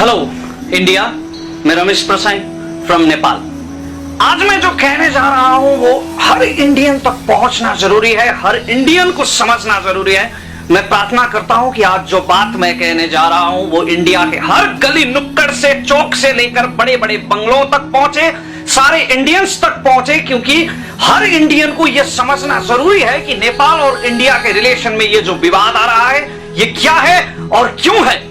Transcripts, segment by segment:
Hello India, मैं Ramesh Prasai from Nepal. आज मैं जो कहने जा रहा हूं वो हर इंडियन तक पहुंचना जरूरी है, हर इंडियन को समझना जरूरी है। मैं प्रार्थना करता हूं कि आज जो बात मैं कहने जा रहा हूं वो इंडिया के हर गली नुक्कड़ से, चौक से लेकर बड़े बड़े बंगलों तक पहुंचे, सारे इंडियंस तक पहुंचे, क्योंकि हर इंडियन को यह समझना जरूरी है कि नेपाल और इंडिया के रिलेशन में ये जो विवाद आ रहा है ये क्या है और क्यों है।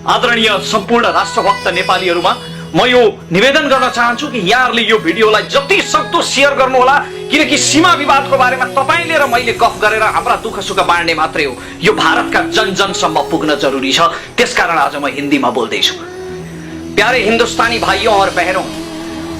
आदरणीय सम्पूर्ण राष्ट्रभक्त नेपालीहरुमा म यो निवेदन गर्न चाहन्छु कि यहाँहरुले यो भिडियोलाई जति सक्दो शेयर गर्नुहोला, किनकि सीमा विवादको बारेमा तपाईले र मैले गफ गरेर हाम्रा दुःख सुख बाँड्ने मात्रै हो, यो भारतका जन जनसम्म पुग्न जरुरी छ। त्यसकारण आज म हिन्दीमा बोल्दै छु। प्यारे हिंदुस्तानी भाइयों और बहनों,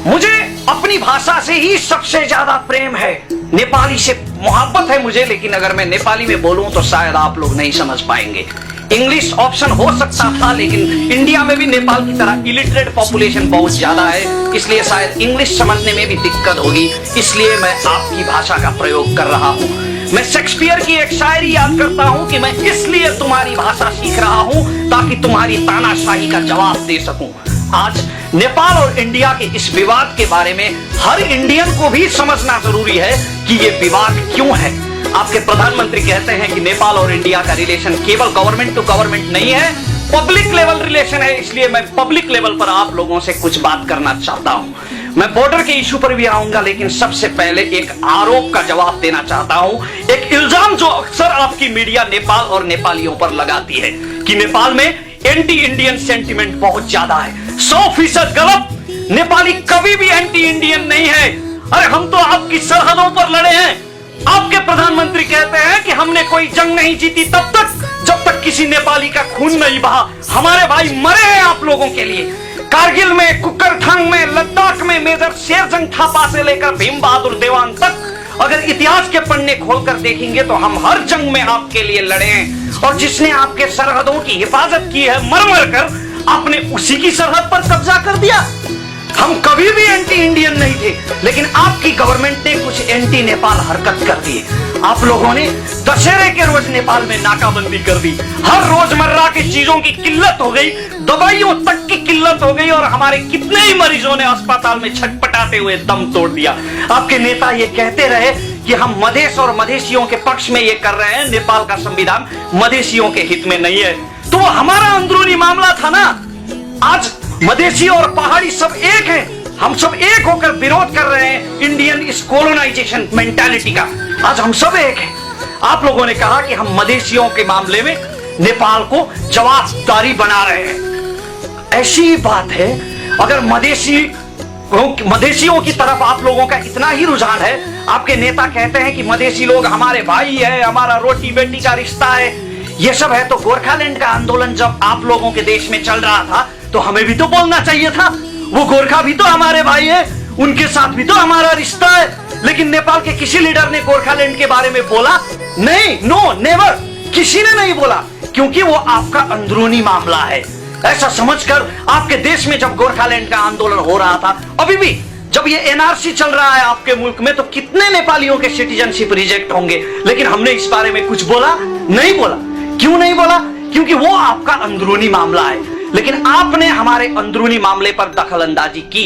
मुझे अपनी भाषा से ही सबसे ज्यादा प्रेम है, नेपाली से मोहब्बत है मुझे, लेकिन अगर मैं नेपाली में बोलूं तो शायद आप लोग नहीं समझ पाएंगे। इंग्लिश ऑप्शन हो सकता था, लेकिन इंडिया में भी नेपाल की तरह इलिटरेट पॉपुलेशन बहुत ज्यादा है, इसलिए शायद इंग्लिश समझने में भी दिक्कत होगी, इसलिए मैं आपकी भाषा का प्रयोग कर रहा हूँ। मैं शेक्सपियर की एक शायरी याद करता हूँ कि मैं इसलिए तुम्हारी भाषा सीख रहा हूँ ताकि तुम्हारी तानाशाही का जवाब दे सकूं। आज नेपाल और इंडिया के इस विवाद के बारे में हर इंडियन को भी समझना जरूरी है कि ये विवाद क्यों है। आपके प्रधानमंत्री कहते हैं कि नेपाल और इंडिया का रिलेशन केवल गवर्नमेंट टू गवर्नमेंट नहीं है, पब्लिक लेवल रिलेशन है, इसलिए मैं पब्लिक लेवल पर आप लोगों से कुछ बात करना चाहता हूं। मैं बॉर्डर के इशू पर भी आऊंगा, लेकिन सबसे पहले एक आरोप का जवाब देना चाहता हूं, एक इल्जाम जो अक्सर आपकी मीडिया नेपाल और नेपालियों पर लगाती है कि नेपाल में एंटी इंडियन सेंटिमेंट बहुत ज्यादा है। 100% गलत। नेपाली कभी भी एंटी इंडियन नहीं है। अरे हम तो आपकी सरहदों पर लड़े हैं। आपके प्रधानमंत्री कहते हैं कि हमने कोई जंग नहीं जीती तब तक जब तक किसी नेपाली का खून नहीं बहा। हमारे भाई मरे हैं आप लोगों के लिए। कारगिल में, कुकरथांग में, लद्दाख में मेजर शेरजंग थापा से लेकर भीम बहादुर देवान तक अगर इतिहास के पन्ने खोलकर देखेंगे तो हम हर जंग में आपके लिए लड़े हैं, और जिसने आपके सरहदों की हिफाजत की है मर मर कर, आपने उसी की सरहद पर कब्जा कर दिया। हम कभी भी एंटी इंडियन नहीं थे, लेकिन आपकी गवर्नमेंट ने कुछ एंटी नेपाल हरकत कर दी। आप लोगों ने दशहरे के रोज नेपाल में नाकाबंदी कर दी, हर रोजमर्रा की चीजों की किल्लत हो गई, दवाइयों तक की किल्लत हो गई, और हमारे कितने ही मरीजों ने अस्पताल में छटपटाते हुए दम तोड़ दिया। आपके नेता ये कहते रहे कि हम मधेश और मधेशियों के पक्ष में ये कर रहे हैं, नेपाल का संविधान मधेशियों के हित में नहीं है। तो वो हमारा अंदरूनी मामला था ना। आज मधेशी और पहाड़ी सब एक हैं, हम सब एक होकर विरोध कर रहे हैं इंडियन इस कोलोनाइजेशन मेंटालिटी का। आज हम सब एक हैं। आप लोगों ने कहा कि हम मधेशियों के मामले में नेपाल को जवाबदारी बना रहे हैं। ऐसी ही बात है, अगर मधेशियों की तरफ आप लोगों का इतना ही रुझान है, आपके नेता कहते हैं कि मधेशी लोग हमारे भाई है, हमारा रोटी बेटी का रिश्ता है, ये सब है, तो गोरखालैंड का आंदोलन जब आप लोगों के देश में चल रहा था तो हमें भी तो बोलना चाहिए था। वो गोरखा भी तो हमारे भाई है, उनके साथ भी तो हमारा रिश्ता है। लेकिन नेपाल के किसी लीडर ने गोरखालैंड के बारे में बोला नहीं, नो नेवर, किसी ने नहीं बोला, क्योंकि वो आपका अंदरूनी मामला है। ऐसा समझकर आपके देश में जब गोरखालैंड का आंदोलन हो रहा था, अभी भी जब ये एनआरसी चल रहा है आपके मुल्क में, तो कितने नेपालियों के सिटीजनशिप रिजेक्ट होंगे, लेकिन हमने इस बारे में कुछ बोला नहीं। बोला क्यों नहीं बोला? क्योंकि वो आपका अंदरूनी मामला है। लेकिन आपने हमारे अंदरूनी मामले पर दखलंदाजी की।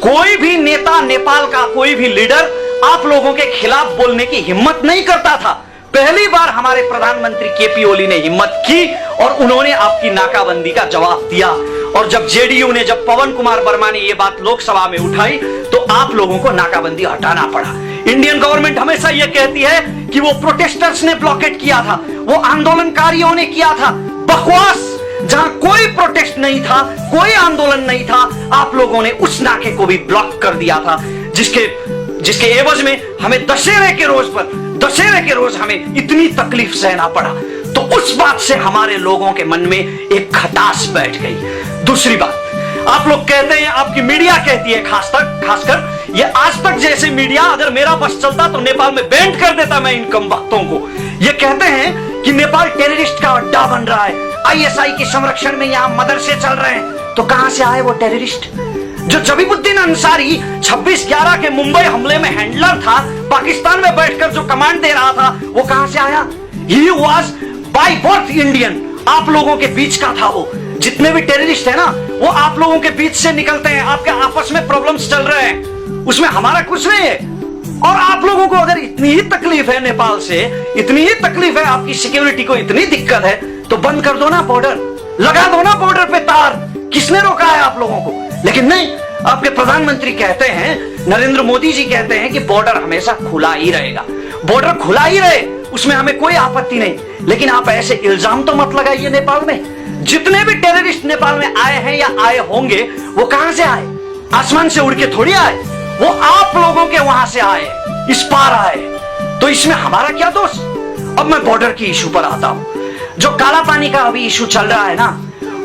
कोई भी नेता, नेपाल का कोई भी लीडर आप लोगों के खिलाफ बोलने की हिम्मत नहीं करता था। पहली बार हमारे प्रधानमंत्री केपी ओली ने हिम्मत की और उन्होंने आपकी नाकाबंदी का जवाब दिया। और जब जेडीयू ने, जब पवन कुमार वर्मा ने ये बात लोकसभा में उठाई तो आप लोगों को नाकाबंदी हटाना पड़ा। इंडियन गवर्नमेंट हमेशा ये कहती है कि वो प्रोटेस्टर्स ने ब्लॉकेट किया था, वो आंदोलनकारियों ने किया था। बकवास। जहां कोई प्रोटेस्ट नहीं था, कोई आंदोलन नहीं था, आप लोगों ने उस नाके को भी ब्लॉक कर दिया था, जिसके एवज में हमें दशहरे के रोज हमें इतनी तकलीफ सहना पड़ा। तो उस बात से हमारे लोगों के मन में एक खटास बैठ गई। दूसरी बात, आप लोग कहते हैं, आपकी मीडिया कहती है, खासकर ये आज तक जैसे मीडिया, अगर मेरा बस चलता तो नेपाल में बैंड कर देता मैं इन कम वक्तों को। ये कहते हैं कि नेपाल टेररिस्ट का अड्डा बन रहा है, आईएसआई के संरक्षण में यहाँ मदरसे चल रहे हैं। तो कहां से आए वो टेररिस्ट? जो जबीबुद्दीन अंसारी 26/11 के मुंबई हमले में हैंडलर था, पाकिस्तान में बैठकर जो कमांड दे रहा था, वो कहां से आया? He was by birth Indian। आप लोगों के बीच का था वो। जितने भी टेररिस्ट है ना, वो आप लोगों के बीच से निकलते हैं। आपके आपस में प्रॉब्लम्स चल रहे हैं, उसमें हमारा कुछ नहीं है। और आप लोगों को अगर इतनी ही तकलीफ है नेपाल से, इतनी ही तकलीफ है, आपकी सिक्योरिटी को इतनी दिक्कत है, तो बंद कर दो ना बॉर्डर, लगा दो ना बॉर्डर पे तार। किसने रोका है आप लोगों को? लेकिन नहीं, आपके प्रधानमंत्री कहते हैं, नरेंद्र मोदी जी कहते हैं कि बॉर्डर हमेशा खुला ही रहेगा, बॉर्डर खुला ही रहे, उसमें हमें कोई आपत्ति नहीं। लेकिन आप ऐसे इल्जाम तो मत लगाइए नेपाल में। जितने भी टेररिस्ट नेपाल में आए हैं या आए होंगे, वो कहां से आए? आसमान से उड़ के थोड़ी आए, वो आप लोगों के वहां से आए, इस पार आए। तो इसमें हमारा क्या दोष? अब मैं बॉर्डर की इशू पर आता हूं। जो काला पानी का अभी इशू चल रहा है ना,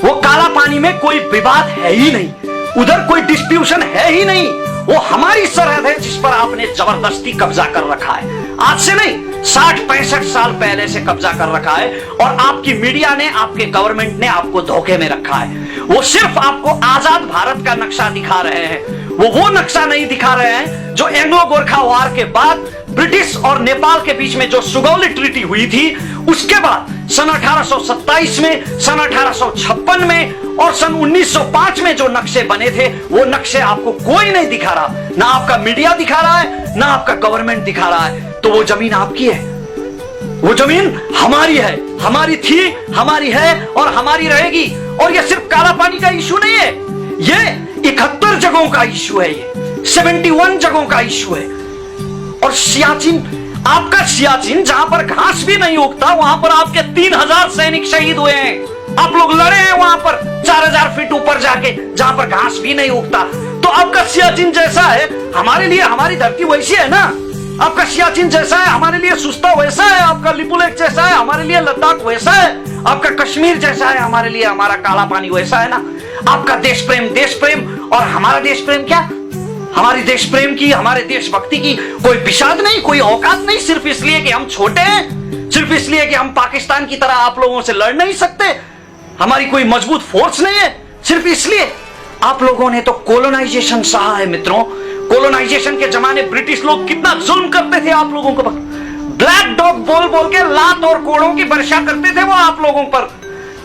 वो काला पानी में कोई विवाद है ही नहीं, उधर कोई डिस्प्यूशन है ही नहीं। वो हमारी सरहद है जिस पर आपने जबरदस्ती कब्जा कर रखा है। आज से नहीं, 60-65 साल पहले से कब्जा कर रखा है। और आपकी मीडिया ने, आपके गवर्नमेंट ने आपको धोखे में रखा है। वो सिर्फ आपको आजाद भारत का नक्शा दिखा रहे हैं, वो नक्शा नहीं दिखा रहे हैं जो एंग्लो गोरखा वार के बाद ब्रिटिश और नेपाल के बीच में जो सुगौली ट्रीटी हुई थी, उसके बाद सन 1827 में, सन 1856 में और सन 1905 में जो नक्शे बने थे, वो नक्शे आपको कोई नहीं दिखा रहा। ना आपका मीडिया दिखा रहा है, ना आपका गवर्नमेंट दिखा रहा है। तो वो जमीन आपकी है, वो जमीन हमारी है, हमारी थी, हमारी है और हमारी रहेगी। और ये सिर्फ काला पानी का इशू नहीं है, ये 71 जगहों का इशू है, ये 71 जगहों का इशू है। और सियाचिन, आपका सियाचिन जहां पर घास भी नहीं उगता, वहां पर आपके 3000 सैनिक शहीद हुए हैं। आप लोग लड़े हैं वहां पर 4000 फीट ऊपर जाके, जहां पर घास भी नहीं उगता। तो आपका सियाचिन जैसा है, हमारे लिए हमारी धरती वैसी है ना। आपका सियाचिन जैसा है, हमारे लिए सुस्ता वैसा है। आपका लिपुलेख जैसा है, हमारे लिए लद्दाख वैसा है। आपका कश्मीर जैसा है, हमारे लिए हमारा काला पानी वैसा है ना। आपका देश प्रेम और हमारा देश प्रेम क्या? हमारी देश प्रेम की, हमारे देशभक्ति की कोई विषाद नहीं, कोई औकात नहीं। सिर्फ इसलिए कि हम छोटे हैं, सिर्फ इसलिए कि हम पाकिस्तान की तरह आप लोगों से लड़ नहीं सकते, हमारी कोई मजबूत फोर्स नहीं है, सिर्फ इसलिए। आप लोगों ने तो कोलोनाइजेशन सहा है मित्रों। कोलोनाइजेशन के जमाने ब्रिटिश लोग कितना जुल्म करते थे आप लोगों को। ब्लैक डॉग बोल बोल के लात और कोड़ों की वर्षा करते थे वो आप लोगों पर।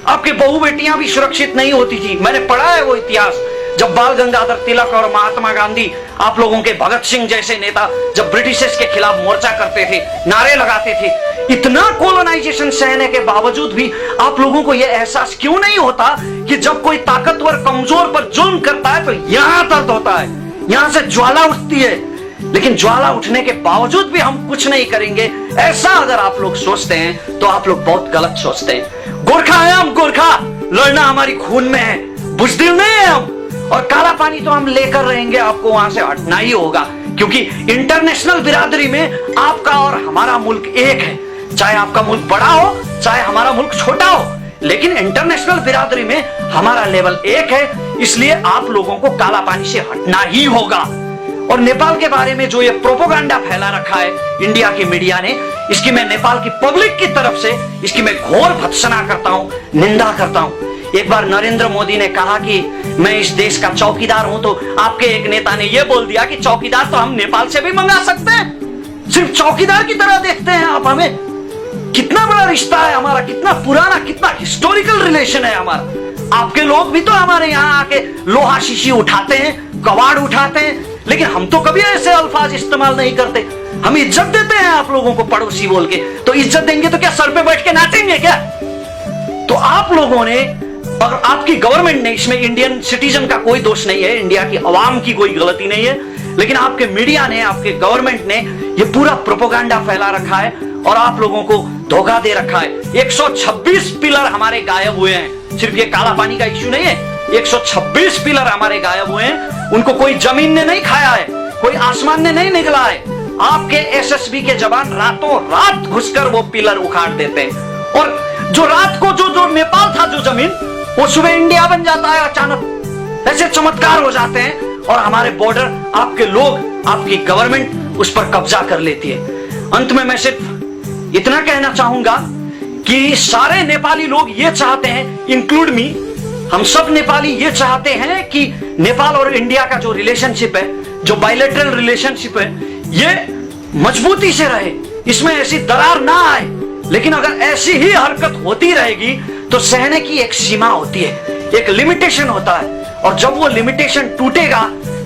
आपके बहू बेटियां भी सुरक्षित नहीं होती थी। मैंने पढ़ा है वो इतिहास, जब बाल गंगाधर तिलक और महात्मा गांधी, आप लोगों के भगत सिंह जैसे नेता जब ब्रिटिशर्स के खिलाफ मोर्चा करते थे, नारे लगाते थे, इतना कोलोनाइजेशन सहने के बावजूद भी आप लोगों को यह एहसास क्यों नहीं होता कि जब कोई ताकतवर कमजोर पर जुल्म करता है तो यहां दर्द होता है, यहां से ज्वाला उठती है। लेकिन ज्वाला उठने के बावजूद भी हम कुछ नहीं करेंगे, ऐसा अगर आप लोग सोचते हैं तो आप लोग बहुत गलत सोचते हैं। गोरखा है हम, गोरखा, लड़ना हमारी खून में है, बुजदिल नहीं है हम। और काला पानी तो हम लेकर रहेंगे, आपको वहां से हटना ही होगा, क्योंकि इंटरनेशनल बिरादरी में आपका और हमारा मुल्क एक है। चाहे आपका मुल्क बड़ा हो, चाहे हमारा मुल्क छोटा हो, लेकिन इंटरनेशनल बिरादरी में हमारा लेवल एक है। इसलिए आप लोगों को काला पानी से हटना ही होगा। और नेपाल के बारे में जो ये प्रोपोगंडा फैला रखा है इंडिया की मीडिया ने, इसकी मैं नेपाल की पब्लिक की तरफ से इसकी मैं घोर भत्सना करता हूं, निंदा करता हूं। एक बार नरेंद्र मोदी ने कहा कि मैं इस देश का चौकीदार हूं, तो आपके एक नेता ने यह बोल दिया कि चौकीदार तो हम नेपाल से भी मंगा सकते हैं। सिर्फ चौकीदार की तरह देखते हैं आप हमें। कितना बड़ा रिश्ता है हमारा, कितना पुराना, कितना हिस्टोरिकल रिलेशन है हमारा। आपके लोग भी तो हमारे यहाँ आके लोहा शीशी उठाते हैं, कबाड़ उठाते हैं, लेकिन हम तो कभी ऐसे अल्फाज इस्तेमाल नहीं करते। हम इज्जत देते हैं आप लोगों को पड़ोसी बोल के। तो इज्जत देंगे तो क्या सर पे बैठ के नाचेंगे क्या? तो आप लोगों ने और आपकी गवर्नमेंट ने, इसमें इंडियन सिटीजन का कोई दोष नहीं है, इंडिया की आवाम की कोई गलती नहीं है, लेकिन आपके मीडिया ने, आपके गवर्नमेंट ने ये पूरा प्रोपोगंडा फैला रखा है और आप लोगों को धोखा दे रखा है। 126 पिलर हमारे गायब हुए हैं। सिर्फ ये काला पानी का इश्यू नहीं है, 126 पिलर हमारे गायब हुए हैं। उनको कोई जमीन ने नहीं खाया है, कोई आसमान ने नहीं निगला है। आपके एसएसबी के जवान रातों रात घुसकर वो पिलर उखाड़ देते हैं। और जो रात को जो नेपाल था, जो जमीन, वो सुबह इंडिया बन जाता है अचानक। ऐसे चमत्कार हो जाते हैं और हमारे बॉर्डर, आपके लोग, आपकी गवर्नमेंट उस पर कब्जा कर लेती है। अंत में मैं सिर्फ इतना कहना चाहूंगा कि सारे नेपाली लोग ये चाहते हैं, इंक्लूड मी, हम सब नेपाली ये चाहते हैं कि नेपाल और इंडिया का जो रिलेशनशिप है, जो बायलैटरल रिलेशनशिप है, ये मजबूती से रहे, इसमें ऐसी दरार ना आए। लेकिन अगर ऐसी ही हरकत होती रहेगी तो सहने की एक सीमा होती है, एक लिमिटेशन होता है, और जब वो लिमिटेशन टूटेगा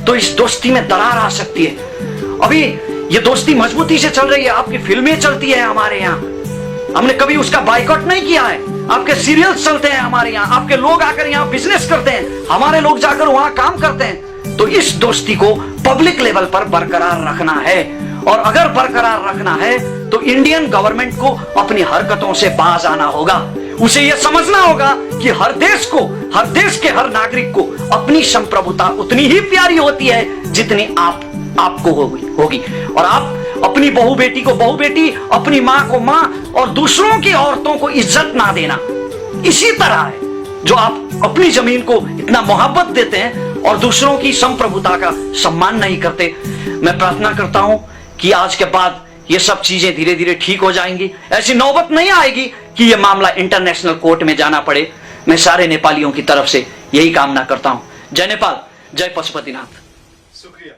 तो इस दोस्ती में दरार आ सकती है। अभी ये दोस्ती मजबूती से चल रही है, आपकी फिल्में चलती है हमारे यहाँ, हमने कभी उसका बाइकआउट नहीं किया है। आपके सीरियल्स चलते हैं हमारे यहाँ, आपके लोग आकर यहाँ बिजनेस करते हैं, हमारे लोग जाकर वहां काम करते हैं। तो इस दोस्ती को पब्लिक लेवल पर बरकरार रखना है, और अगर बरकरार रखना है तो इंडियन गवर्नमेंट को अपनी हरकतों से बाज आना होगा। उसे यह समझना होगा कि हर देश के हर नागरिक को अपनी संप्रभुता उतनी ही प्यारी होती है जितनी आपको होगी, और आप अपनी बहू बेटी को बहू बेटी, अपनी मां को मां, और दूसरों की औरतों को इज्जत ना देना इसी तरह है। जो आप अपनी जमीन को इतना मोहब्बत देते हैं और दूसरों की संप्रभुता का सम्मान नहीं करते। मैं प्रार्थना करता हूं कि आज के बाद ये सब चीजें धीरे धीरे ठीक हो जाएंगी, ऐसी नौबत नहीं आएगी कि यह मामला इंटरनेशनल कोर्ट में जाना पड़े। मैं सारे नेपालियों की तरफ से यही कामना करता हूं। जय नेपाल, जय पशुपतिनाथ। शुक्रिया।